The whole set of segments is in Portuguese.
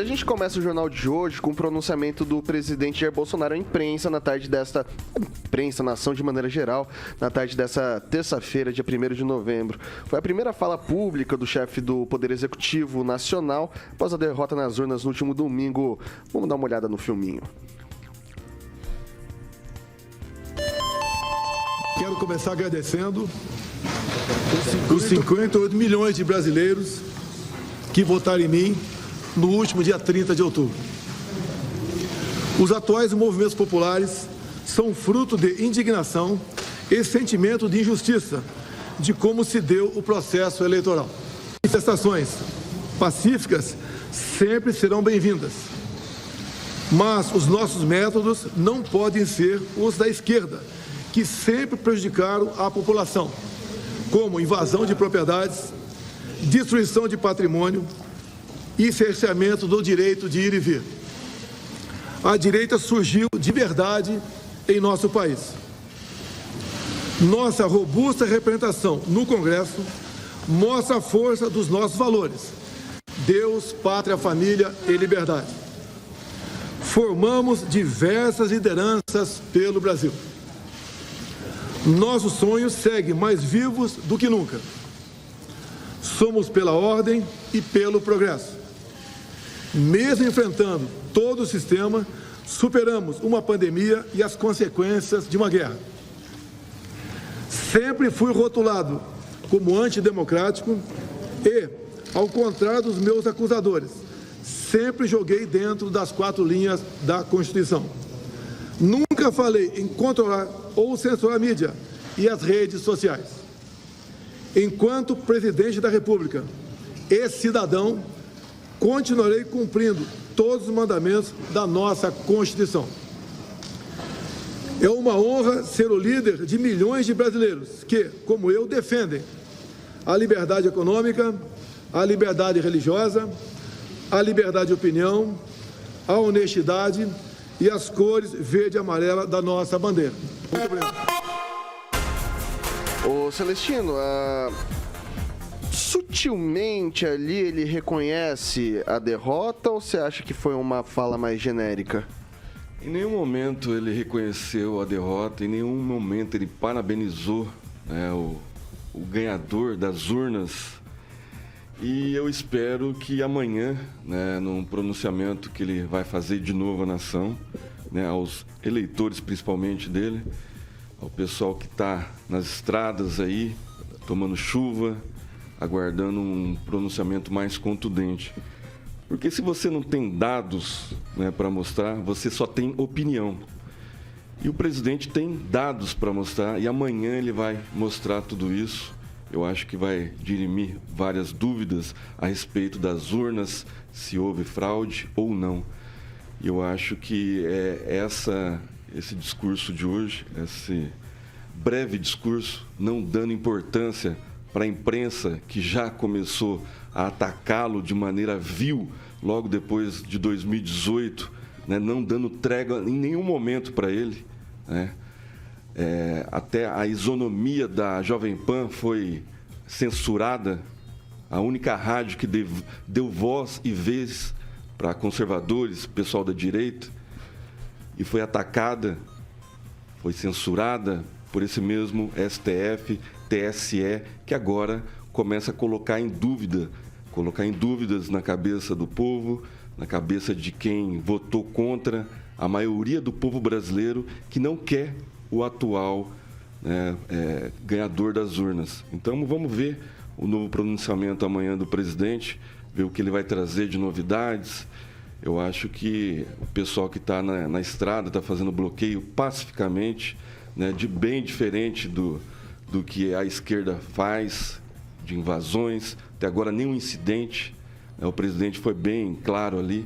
A gente começa o jornal de hoje com o pronunciamento do presidente Jair Bolsonaro à imprensa na tarde desta... Imprensa, nação de maneira geral, na tarde dessa terça-feira, dia 1º de novembro. Foi a primeira fala pública do chefe do Poder Executivo Nacional após a derrota nas urnas no último domingo. Vamos dar uma olhada no filminho. Quero começar agradecendo os 58 milhões de brasileiros que votaram em mim no último dia 30 de outubro. Os atuais movimentos populares são fruto de indignação e sentimento de injustiça de como se deu o processo eleitoral. Manifestações pacíficas sempre serão bem-vindas, mas os nossos métodos não podem ser os da esquerda, que sempre prejudicaram a população, como invasão de propriedades, destruição de patrimônio e cerceamento do direito de ir e vir. A direita surgiu de verdade em nosso país. Nossa robusta representação no Congresso mostra a força dos nossos valores: Deus, pátria, família e liberdade. Formamos diversas lideranças pelo Brasil. Nossos sonhos seguem mais vivos do que nunca. Somos pela ordem e pelo progresso. Mesmo enfrentando todo o sistema, superamos uma pandemia e as consequências de uma guerra. Sempre fui rotulado como antidemocrático e, ao contrário dos meus acusadores, sempre joguei dentro das 4 linhas da Constituição. Nunca falei em controlar ou censurar a mídia e as redes sociais. Enquanto presidente da República e cidadão, continuarei cumprindo todos os mandamentos da nossa Constituição. É uma honra ser o líder de milhões de brasileiros que, como eu, defendem a liberdade econômica, a liberdade religiosa, a liberdade de opinião, a honestidade e as cores verde e amarela da nossa bandeira. Muito obrigado. Ô Celestino, sutilmente ali ele reconhece a derrota ou você acha que foi uma fala mais genérica? Em nenhum momento ele reconheceu a derrota, em nenhum momento ele parabenizou, né, o ganhador das urnas. E eu espero que amanhã, né, num pronunciamento que ele vai fazer de novo à nação, né, aos eleitores principalmente dele, ao pessoal que está nas estradas aí, tomando chuva, aguardando um pronunciamento mais contundente. Porque se você não tem dados, né, para mostrar, você só tem opinião. E o presidente tem dados para mostrar e amanhã ele vai mostrar tudo isso. Eu acho que vai dirimir várias dúvidas a respeito das urnas, se houve fraude ou não. E eu acho que esse discurso de hoje, esse breve discurso, não dando importância para a imprensa que já começou a atacá-lo de maneira vil logo depois de 2018, né, não dando trégua em nenhum momento para ele, né? Até a isonomia da Jovem Pan foi censurada, a única rádio que deu voz e vez para conservadores, pessoal da direita, e foi atacada, foi censurada por esse mesmo STF, TSE, que agora começa a colocar em dúvidas na cabeça do povo, na cabeça de quem votou contra, a maioria do povo brasileiro que não quer o atual, né, ganhador das urnas. Então vamos ver o novo pronunciamento amanhã do presidente, ver o que ele vai trazer de novidades. Eu acho que o pessoal que está na estrada está fazendo bloqueio pacificamente, né, bem diferente do que a esquerda faz, de invasões. Até agora nenhum incidente, né, o presidente foi bem claro ali,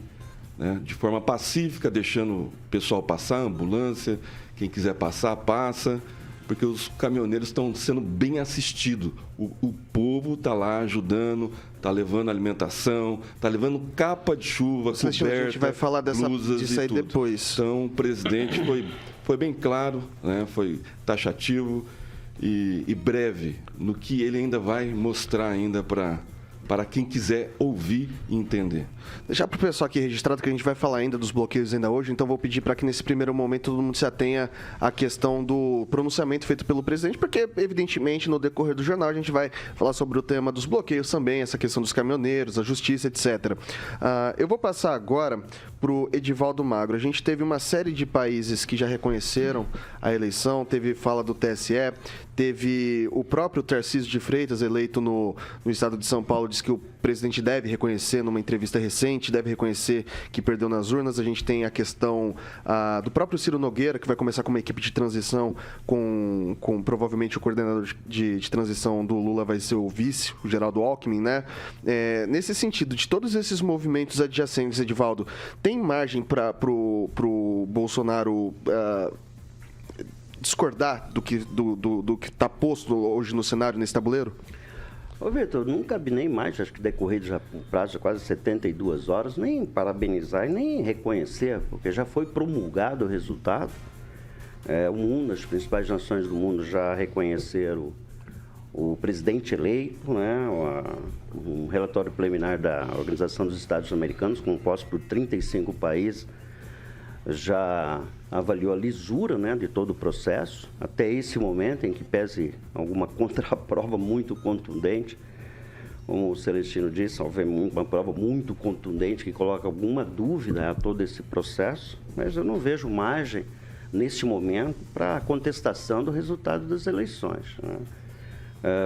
né, de forma pacífica, deixando o pessoal passar, a ambulância, quem quiser passar, passa, porque os caminhoneiros estão sendo bem assistidos. O povo está lá ajudando, está levando alimentação, está levando capa de chuva, coberta, a gente vai falar disso aí tudo. depois. Então, o presidente foi bem claro, né, foi taxativo e breve no que ele ainda vai mostrar ainda para para quem quiser ouvir e entender. Deixar para o pessoal aqui registrado que a gente vai falar ainda dos bloqueios ainda hoje, então vou pedir para que nesse primeiro momento todo mundo se atenha à questão do pronunciamento feito pelo presidente, porque evidentemente no decorrer do jornal a gente vai falar sobre o tema dos bloqueios também, essa questão dos caminhoneiros, a justiça, etc. Eu vou passar agora para o Edivaldo Magro. A gente teve uma série de países que já reconheceram a eleição, teve fala do TSE, teve o próprio Tarcísio de Freitas, eleito no estado de São Paulo, disse que o presidente deve reconhecer, numa entrevista recente, deve reconhecer que perdeu nas urnas. A gente tem a questão do próprio Ciro Nogueira, que vai começar com uma equipe de transição, com provavelmente o coordenador de transição do Lula vai ser o vice, o Geraldo Alckmin, né? Nesse sentido, de todos esses movimentos adjacentes, Edivaldo, tem margem para o Bolsonaro discordar do que está posto hoje no cenário, nesse tabuleiro? Ô, Vitor, nunca vi nem mais, acho que decorrido já um prazo de quase 72 horas, nem parabenizar e nem reconhecer, porque já foi promulgado o resultado. O mundo, as principais nações do mundo já reconheceram o presidente eleito, né? Um relatório preliminar da Organização dos Estados Americanos, composto por 35 países, já avaliou a lisura, né, de todo o processo, até esse momento em que pese alguma contraprova muito contundente, como o Celestino disse, uma prova muito contundente que coloca alguma dúvida a todo esse processo, mas eu não vejo margem, neste momento, para a contestação do resultado das eleições, né?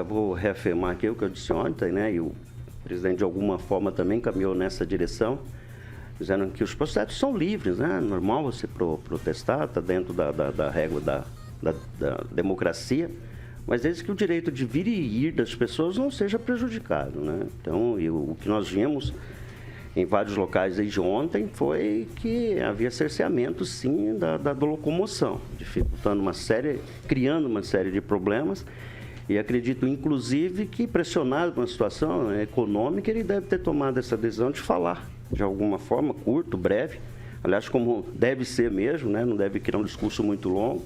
Vou reafirmar aqui o que eu disse ontem, né, e o presidente de alguma forma também caminhou nessa direção, dizendo que os processos são livres, né? Normal você protestar, está dentro da régua da democracia, mas desde que o direito de vir e ir das pessoas não seja prejudicado, né? Então, o que nós vimos em vários locais desde ontem foi que havia cerceamento, sim, da locomoção, dificultando criando uma série de problemas. E acredito, inclusive, que pressionado por uma situação econômica, ele deve ter tomado essa decisão de falar, de alguma forma, curto, breve. Aliás, como deve ser mesmo, né? Não deve criar um discurso muito longo.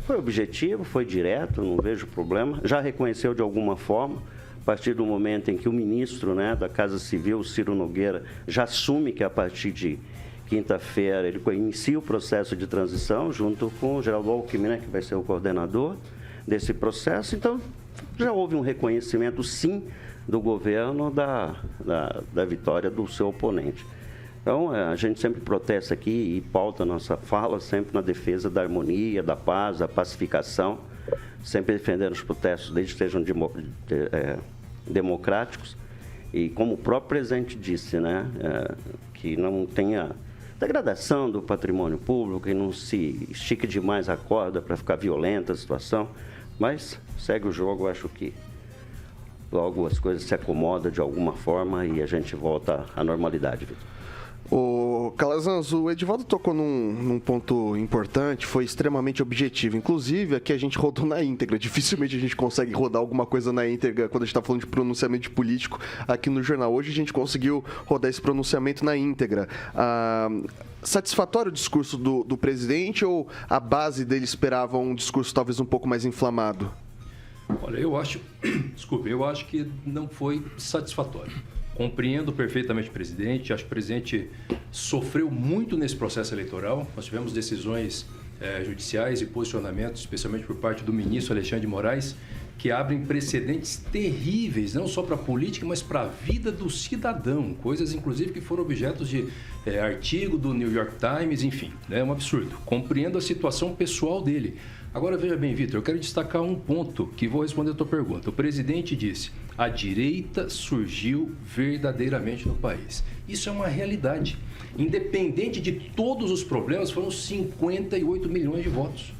Foi objetivo, foi direto, não vejo problema. Já reconheceu de alguma forma, a partir do momento em que o ministro, né, da Casa Civil, Ciro Nogueira, já assume que a partir de quinta-feira ele inicia o processo de transição, junto com o Geraldo Alckmin, né, que vai ser o coordenador desse processo. Então, já houve um reconhecimento, sim, do governo da vitória do seu oponente. Então, a gente sempre protesta aqui e pauta a nossa fala sempre na defesa da harmonia, da paz, da pacificação, sempre defendendo os protestos, desde que sejam democráticos. E como o próprio presidente disse, né, que não tenha degradação do patrimônio público, que não se estique demais a corda para ficar violenta a situação, mas segue o jogo, acho que logo as coisas se acomodam de alguma forma e a gente volta à normalidade, Vitor. O Calazans, o Edivaldo tocou num ponto importante, foi extremamente objetivo. Inclusive, aqui a gente rodou na íntegra. Dificilmente a gente consegue rodar alguma coisa na íntegra quando a gente está falando de pronunciamento político aqui no jornal. Hoje a gente conseguiu rodar esse pronunciamento na íntegra. Satisfatório o discurso do presidente ou a base dele esperava um discurso talvez um pouco mais inflamado? Olha, eu acho que não foi satisfatório. Compreendo perfeitamente o presidente, acho que o presidente sofreu muito nesse processo eleitoral. Nós tivemos decisões judiciais e posicionamentos, especialmente por parte do ministro Alexandre de Moraes, que abrem precedentes terríveis, não só para a política, mas para a vida do cidadão. Coisas, inclusive, que foram objetos de artigo do New York Times, enfim, é um absurdo. Compreendo a situação pessoal dele. Agora, veja bem, Vitor, eu quero destacar um ponto que vou responder a tua pergunta. O presidente disse, a direita surgiu verdadeiramente no país. Isso é uma realidade. Independente de todos os problemas, foram 58 milhões de votos.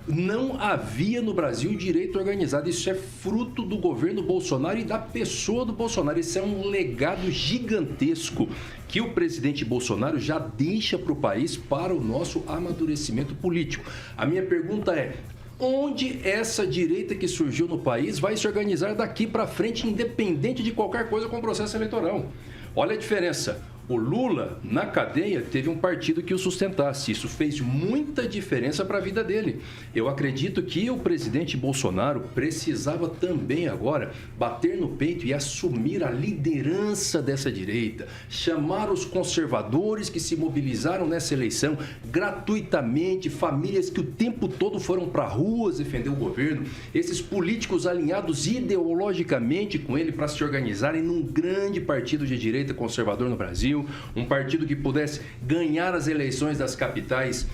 Não havia no Brasil direito organizado. Isso é fruto do governo Bolsonaro e da pessoa do Bolsonaro. Isso é um legado gigantesco que o presidente Bolsonaro já deixa para o país para o nosso amadurecimento político. A minha pergunta é, onde essa direita que surgiu no país vai se organizar daqui para frente, independente de qualquer coisa com o processo eleitoral? Olha a diferença. O Lula, na cadeia, teve um partido que o sustentasse. Isso fez muita diferença para a vida dele. Eu acredito que o presidente Bolsonaro precisava também agora bater no peito e assumir a liderança dessa direita, chamar os conservadores que se mobilizaram nessa eleição gratuitamente, famílias que o tempo todo foram para ruas defender o governo, esses políticos alinhados ideologicamente com ele para se organizarem num grande partido de direita conservador no Brasil, um partido que pudesse ganhar as eleições das capitais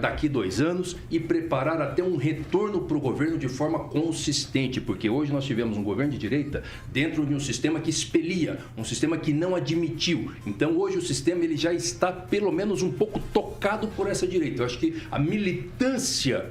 daqui 2 anos e preparar até um retorno para o governo de forma consistente, porque hoje nós tivemos um governo de direita dentro de um sistema que expelia, um sistema que não admitiu. Então hoje o sistema ele já está pelo menos um pouco tocado por essa direita. Eu acho que a militância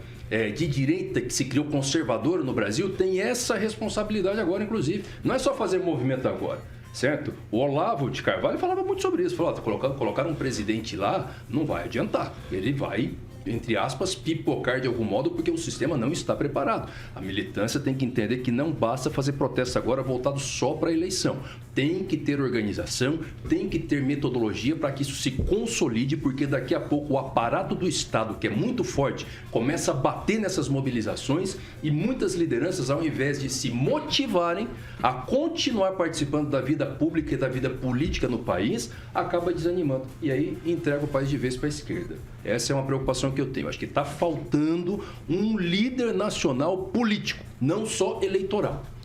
de direita que se criou conservadora no Brasil tem essa responsabilidade agora, inclusive. Não é só fazer movimento agora, certo? O Olavo de Carvalho falava muito sobre isso. Falou, colocar um presidente lá não vai adiantar. Ele vai, entre aspas, pipocar de algum modo porque o sistema não está preparado. A militância tem que entender que não basta fazer protesto agora voltado só para a eleição. Tem que ter organização, tem que ter metodologia para que isso se consolide, porque daqui a pouco o aparato do Estado, que é muito forte, começa a bater nessas mobilizações e muitas lideranças, ao invés de se motivarem a continuar participando da vida pública e da vida política no país, acaba desanimando. E aí entrega o país de vez para a esquerda. Essa é uma preocupação que eu tenho. Acho que está faltando um líder nacional político, não só eleitoral.